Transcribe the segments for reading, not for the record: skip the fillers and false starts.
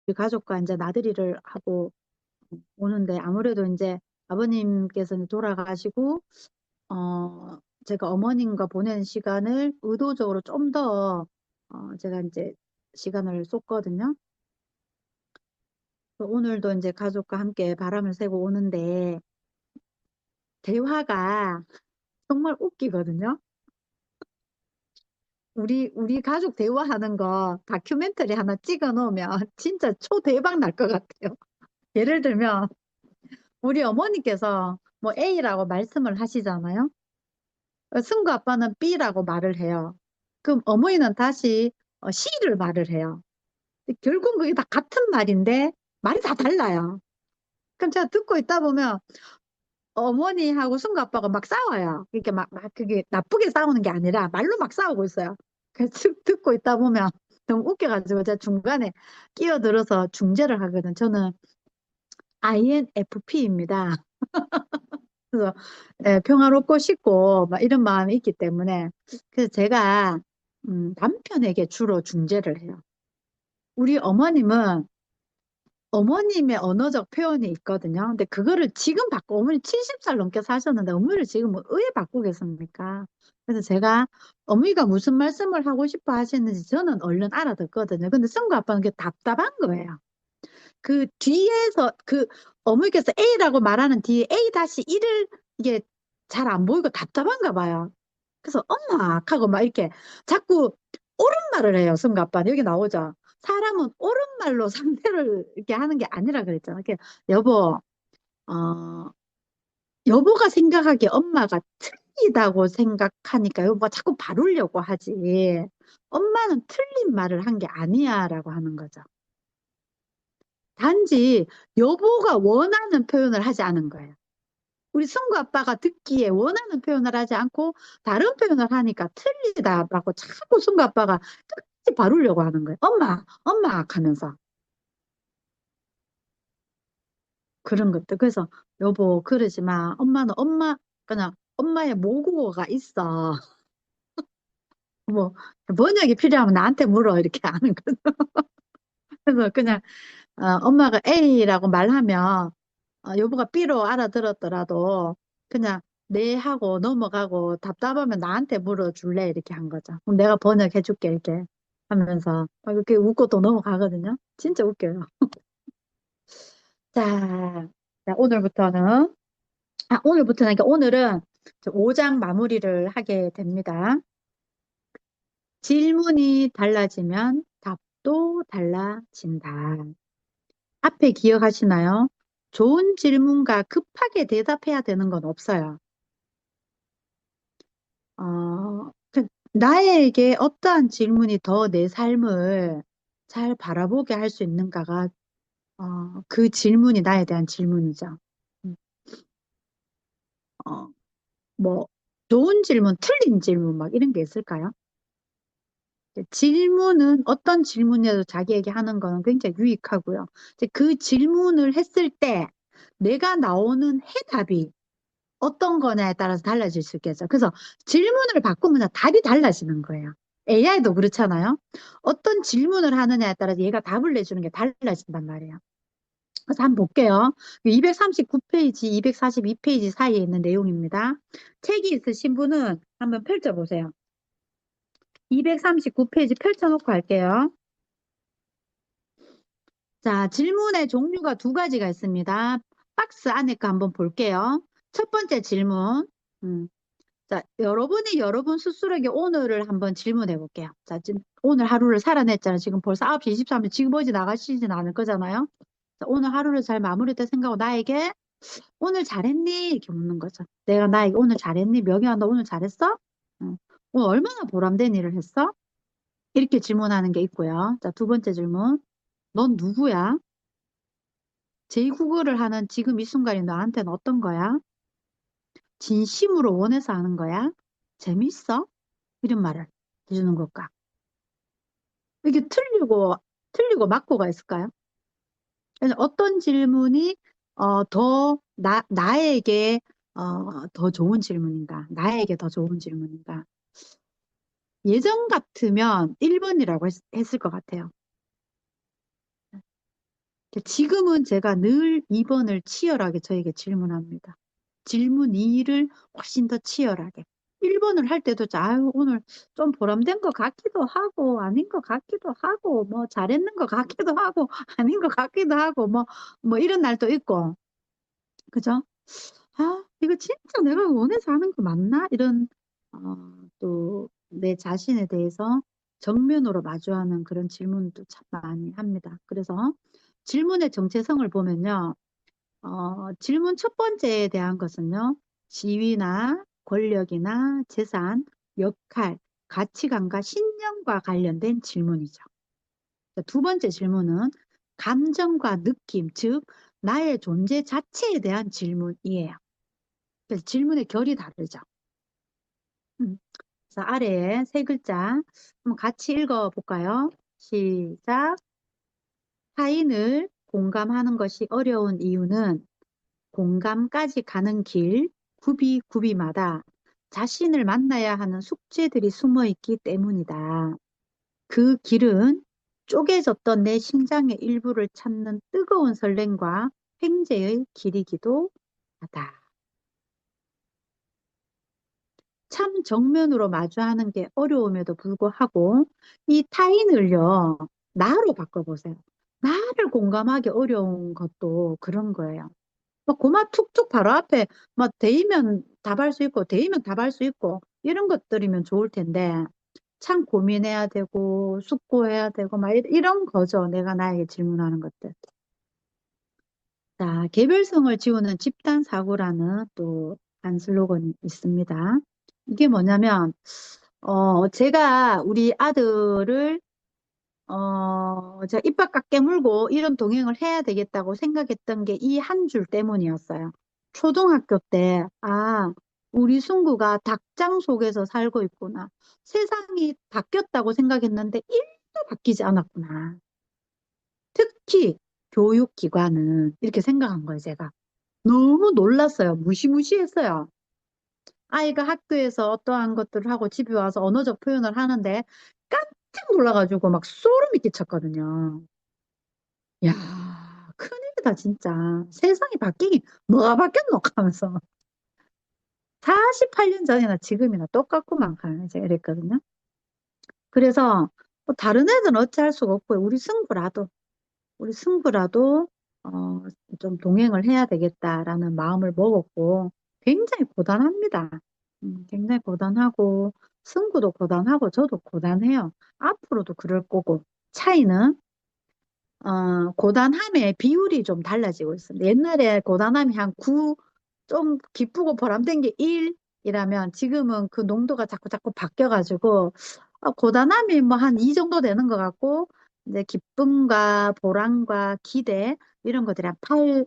우리 가족과 이제 나들이를 하고 오는데 아무래도 이제 아버님께서는 돌아가시고 제가 어머님과 보낸 시간을 의도적으로 좀 더 제가 이제 시간을 쏟거든요. 오늘도 이제 가족과 함께 바람을 쐬고 오는데 대화가 정말 웃기거든요. 우리 가족 대화하는 거 다큐멘터리 하나 찍어 놓으면 진짜 초대박 날 것 같아요. 예를 들면 우리 어머니께서 뭐 A라고 말씀을 하시잖아요. 승구 아빠는 B라고 말을 해요. 그럼 어머니는 다시 C를 말을 해요. 결국 그게 다 같은 말인데 말이 다 달라요. 그럼 제가 듣고 있다 보면 어머니하고 승구 아빠가 막 싸워요. 이렇게 막 그게 나쁘게 싸우는 게 아니라 말로 막 싸우고 있어요. 그래서 듣고 있다 보면 너무 웃겨가지고 제가 중간에 끼어들어서 중재를 하거든. 저는 INFP입니다. 그래서 평화롭고 싶고 막 이런 마음이 있기 때문에 그래서 제가 남편에게 주로 중재를 해요. 우리 어머님은 어머님의 언어적 표현이 있거든요. 근데 그거를 지금 바꿔, 어머니 70살 넘게 사셨는데 어머니를 지금 왜 바꾸겠습니까? 그래서 제가 어머니가 무슨 말씀을 하고 싶어 하시는지 저는 얼른 알아듣거든요. 근데 승구 아빠는 그게 답답한 거예요. 그 뒤에서 그 어머니께서 A라고 말하는 뒤에 A-1을 이게 잘 안 보이고 답답한가 봐요. 그래서 엄마 하고 막 이렇게 자꾸 옳은 말을 해요. 승구 아빠는 여기 나오죠. 사람은 옳은 말로 상대를 이렇게 하는 게 아니라 그랬잖아. 이렇게 여보, 어, 여보가 생각하기에 엄마가 틀리다고 생각하니까 여보가 자꾸 바르려고 하지. 엄마는 틀린 말을 한 게 아니야라고 하는 거죠. 단지 여보가 원하는 표현을 하지 않은 거예요. 우리 승구 아빠가 듣기에 원하는 표현을 하지 않고 다른 표현을 하니까 틀리다라고 자꾸 승구 아빠가 끝까지 바르려고 하는 거예요. 엄마, 엄마 하면서 그런 것들. 그래서 여보 그러지 마. 엄마는 엄마 그냥 엄마의 모국어가 있어. 뭐 번역이 필요하면 나한테 물어 이렇게 하는 거죠. 그래서 그냥 엄마가 A라고 말하면 여보가 B로 알아들었더라도 그냥 네 하고 넘어가고 답답하면 나한테 물어줄래 이렇게 한 거죠. 그럼 내가 번역해 줄게 이렇게 하면서 이렇게 웃고 또 넘어가거든요. 진짜 웃겨요. 자, 자, 오늘부터는 그러니까 오늘은 5장 마무리를 하게 됩니다. 질문이 달라지면 답도 달라진다. 앞에 기억하시나요? 좋은 질문과 급하게 대답해야 되는 건 없어요. 나에게 어떠한 질문이 더 내 삶을 잘 바라보게 할 수 있는가가 그 질문이 나에 대한 질문이죠. 음, 어, 뭐 좋은 질문, 틀린 질문 막 이런 게 있을까요? 질문은 어떤 질문이라도 자기에게 하는 거는 굉장히 유익하고요. 이제 그 질문을 했을 때 내가 나오는 해답이 어떤 거냐에 따라서 달라질 수 있겠죠. 그래서 질문을 바꾸면 답이 달라지는 거예요. AI도 그렇잖아요. 어떤 질문을 하느냐에 따라서 얘가 답을 내주는 게 달라진단 말이에요. 그래서 한번 볼게요. 239페이지, 242페이지 사이에 있는 내용입니다. 책이 있으신 분은 한번 펼쳐보세요. 239페이지 펼쳐놓고 할게요. 자, 질문의 종류가 두 가지가 있습니다. 박스 안에 거 한번 볼게요. 첫 번째 질문. 음, 자, 여러분이 여러분 스스로에게 오늘을 한번 질문해 볼게요. 자, 지금 오늘 하루를 살아냈잖아요. 지금 벌써 9시 23분, 지금 어디 나가시진 않을 거잖아요. 자, 오늘 하루를 잘 마무리했다 생각하고 나에게 오늘 잘했니? 이렇게 묻는 거죠. 내가 나에게 오늘 잘했니? 명희야, 너 오늘 잘했어? 응. 오늘 얼마나 보람된 일을 했어? 이렇게 질문하는 게 있고요. 자, 두 번째 질문. 넌 누구야? 제2국어를 하는 지금 이 순간이 너한테는 어떤 거야? 진심으로 원해서 하는 거야? 재밌어? 이런 말을 해주는 걸까? 이게 틀리고 맞고가 있을까요? 그래서 어떤 질문이 나에게 더 좋은 질문인가? 나에게 더 좋은 질문인가? 예전 같으면 1번이라고 했을 것 같아요. 지금은 제가 늘 2번을 치열하게 저에게 질문합니다. 질문 2를 훨씬 더 치열하게. 1번을 할 때도 아유, 오늘 좀 보람된 것 같기도 하고, 아닌 것 같기도 하고, 뭐 잘했는 것 같기도 하고, 아닌 것 같기도 하고, 뭐 이런 날도 있고. 그죠? 아, 이거 진짜 내가 원해서 하는 거 맞나? 이런, 또 내 자신에 대해서 정면으로 마주하는 그런 질문도 참 많이 합니다. 그래서 질문의 정체성을 보면요. 질문 첫 번째에 대한 것은요. 지위나 권력이나 재산, 역할, 가치관과 신념과 관련된 질문이죠. 두 번째 질문은 감정과 느낌, 즉 나의 존재 자체에 대한 질문이에요. 그래서 질문의 결이 다르죠. 음. 그래서 아래에 세 글자 한번 같이 읽어볼까요? 시작. 타인을 공감하는 것이 어려운 이유는 공감까지 가는 길, 구비구비마다 자신을 만나야 하는 숙제들이 숨어 있기 때문이다. 그 길은 쪼개졌던 내 심장의 일부를 찾는 뜨거운 설렘과 횡재의 길이기도 하다. 참 정면으로 마주하는 게 어려움에도 불구하고 이 타인을요, 나로 바꿔보세요. 나를 공감하기 어려운 것도 그런 거예요. 막 고마 툭툭 바로 앞에 막 대이면 답할 수 있고 대이면 답할 수 있고 이런 것들이면 좋을 텐데 참 고민해야 되고 숙고해야 되고 막 이런 거죠. 내가 나에게 질문하는 것들. 자, 개별성을 지우는 집단 사고라는 또 한 슬로건이 있습니다. 이게 뭐냐면 제가 우리 아들을 제가 입 바깥 깨물고 이런 동행을 해야 되겠다고 생각했던 게 이 한 줄 때문이었어요. 초등학교 때, 우리 승구가 닭장 속에서 살고 있구나. 세상이 바뀌었다고 생각했는데 1도 바뀌지 않았구나. 특히 교육기관은 이렇게 생각한 거예요, 제가. 너무 놀랐어요. 무시무시했어요. 아이가 학교에서 어떠한 것들을 하고 집에 와서 언어적 표현을 하는데 깜짝 놀라가지고 막 소름이 끼쳤거든요. 야, 큰일이다, 진짜. 세상이 바뀌긴 뭐가 바뀌었노? 하면서. 48년 전이나 지금이나 똑같구만. 하면 제가 이랬거든요. 그래서 뭐 다른 애들은 어찌할 수가 없고요. 우리 승부라도, 어, 좀 동행을 해야 되겠다라는 마음을 먹었고, 굉장히 고단합니다. 굉장히 고단하고, 승부도 고단하고, 저도 고단해요. 앞으로도 그럴 거고, 차이는 고단함의 비율이 좀 달라지고 있습니다. 옛날에 고단함이 한 9, 좀 기쁘고 보람된 게 1이라면 지금은 그 농도가 자꾸 자꾸 바뀌어가지고 고단함이 뭐 한 2 정도 되는 것 같고 이제 기쁨과 보람과 기대 이런 것들이 한 8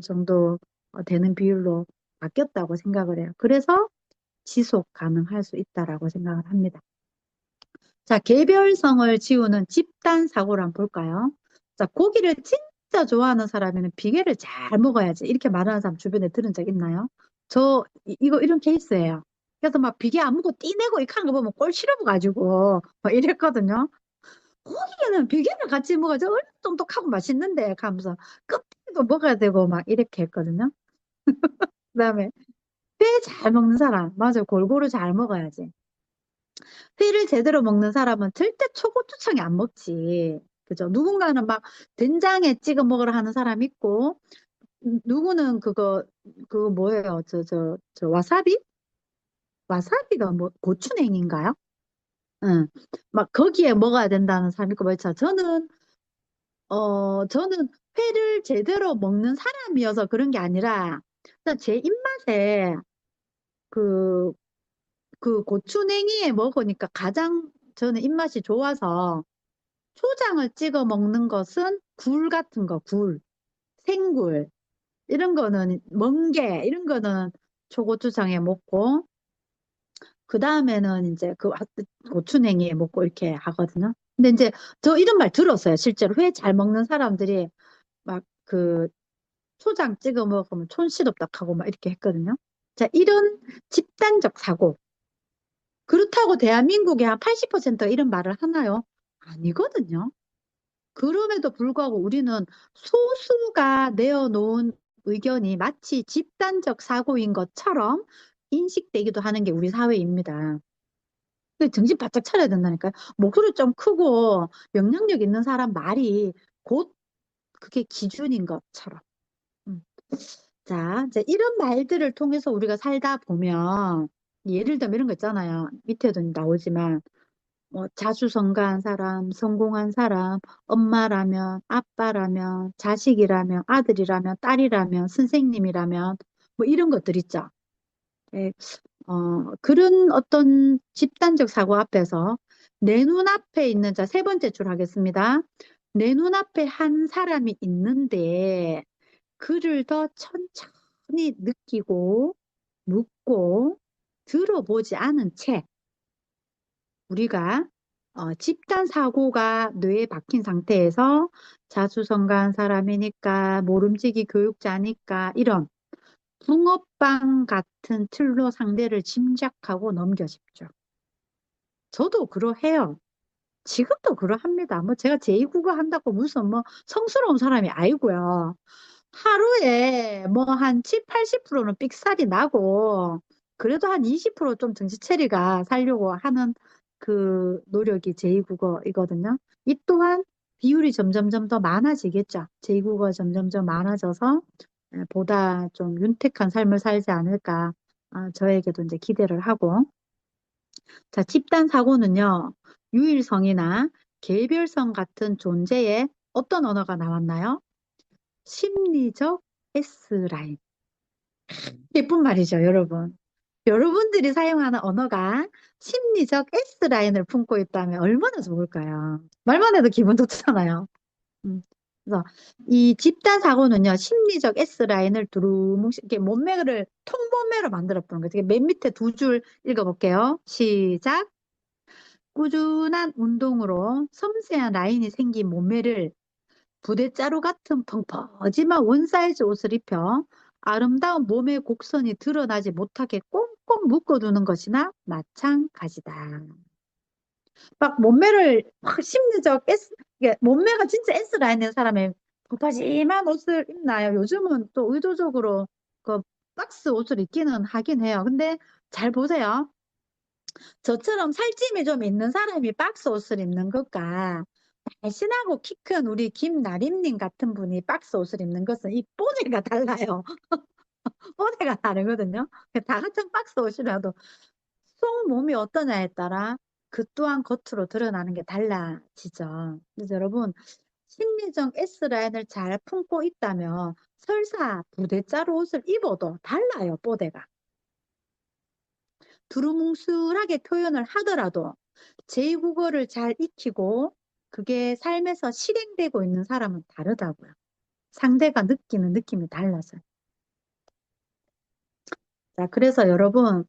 정도 되는 비율로 바뀌었다고 생각을 해요. 그래서 지속 가능할 수 있다라고 생각을 합니다. 자, 개별성을 지우는 집단 사고를 한번 볼까요? 자, 고기를 진짜 좋아하는 사람에는 비계를 잘 먹어야지. 이렇게 말하는 사람 주변에 들은 적 있나요? 이거 이런 케이스예요. 그래서 막 비계 안 먹고 띠내고 이렇게 하는 거 보면 꼴 싫어가지고 막 이랬거든요. 고기는 비계를 같이 먹어야지 얼마나 똑똑하고 맛있는데 하면서 껍질도 먹어야 되고 막 이렇게 했거든요. 그다음에 회 잘 먹는 사람, 맞아요. 골고루 잘 먹어야지. 회를 제대로 먹는 사람은 절대 초고추장에 안 먹지. 그죠? 누군가는 막 된장에 찍어 먹으라 하는 사람 있고, 누구는 그거 뭐예요? 저 와사비? 와사비가 뭐 고추냉이인가요? 응. 막 거기에 먹어야 된다는 사람 있고, 뭐, 저는 회를 제대로 먹는 사람이어서 그런 게 아니라, 일단 제 입맛에 그, 그 고추냉이에 먹으니까 가장 저는 입맛이 좋아서 초장을 찍어 먹는 것은 굴 같은 거, 생굴, 이런 거는, 멍게, 이런 거는 초고추장에 먹고, 그 다음에는 이제 고추냉이에 먹고 이렇게 하거든요. 근데 이제 저 이런 말 들었어요. 실제로 회 잘 먹는 사람들이 막 초장 찍어 먹으면 촌스럽다 하고 막 이렇게 했거든요. 자, 이런 집단적 사고. 그렇다고 대한민국의 한 80%가 이런 말을 하나요? 아니거든요. 그럼에도 불구하고 우리는 소수가 내어놓은 의견이 마치 집단적 사고인 것처럼 인식되기도 하는 게 우리 사회입니다. 근데 정신 바짝 차려야 된다니까요. 목소리 좀 크고 영향력 있는 사람 말이 곧 그게 기준인 것처럼. 음. 자, 이제 이런 말들을 통해서 우리가 살다 보면 예를 들면 이런 거 있잖아요. 밑에도 나오지만 뭐 자수성가한 사람, 성공한 사람, 엄마라면, 아빠라면, 자식이라면, 아들이라면, 딸이라면, 선생님이라면 뭐 이런 것들 있죠. 예, 그런 어떤 집단적 사고 앞에서 내 눈앞에 있는 자, 세 번째 줄 하겠습니다. 내 눈앞에 한 사람이 있는데 그를 더 천천히 느끼고 묻고 들어보지 않은 채 우리가 집단 사고가 뇌에 박힌 상태에서 자수성가한 사람이니까 모름지기 교육자니까 이런 붕어빵 같은 틀로 상대를 짐작하고 넘겨짚죠. 저도 그러해요. 지금도 그러합니다. 뭐 제가 제2국어 한다고 무슨 뭐 성스러운 사람이 아니고요. 하루에 뭐 한 7, 80%는 삑살이 나고 그래도 한 20%좀 정신 차리가 살려고 하는 그 노력이 제2국어이거든요. 이 또한 비율이 점점점 더 많아지겠죠. 제2국어 점점점 많아져서 보다 좀 윤택한 삶을 살지 않을까 저에게도 이제 기대를 하고 자, 집단 사고는요. 유일성이나 개별성 같은 존재에 어떤 언어가 나왔나요? 심리적 S라인. 예쁜 말이죠, 여러분. 여러분들이 사용하는 언어가 심리적 S라인을 품고 있다면 얼마나 좋을까요? 말만 해도 기분 좋잖아요. 음. 그래서 이 집단 사고는요, 심리적 S라인을 두루뭉실, 이렇게 몸매를 통몸매로 만들어 보는 거죠. 맨 밑에 두 줄 읽어볼게요. 시작. 꾸준한 운동으로 섬세한 라인이 생긴 몸매를 부대자루 같은 펑퍼짐한 원사이즈 옷을 입혀 아름다운 몸의 곡선이 드러나지 못하게 꽁꽁 묶어두는 것이나 마찬가지다. 막 몸매를 확 심리적 S, 이게 몸매가 진짜 S라인 된 사람의 펑퍼짐한 옷을 입나요? 요즘은 또 의도적으로 그 박스 옷을 입기는 하긴 해요. 근데 잘 보세요. 저처럼 살찜이 좀 있는 사람이 박스 옷을 입는 것과 날씬하고 키 큰 우리 김나림님 같은 분이 박스 옷을 입는 것은 이 뽀대가 달라요. 뽀대가 다르거든요. 다 같은 박스 옷이라도 속 몸이 어떠냐에 따라 그 또한 겉으로 드러나는 게 달라지죠. 그래서 여러분 심리적 S라인을 잘 품고 있다면 설사 부대자루 옷을 입어도 달라요, 뽀대가. 두루뭉술하게 표현을 하더라도 제2국어를 잘 익히고 그게 삶에서 실행되고 있는 사람은 다르다고요. 상대가 느끼는 느낌이 달라서요. 자, 그래서 여러분,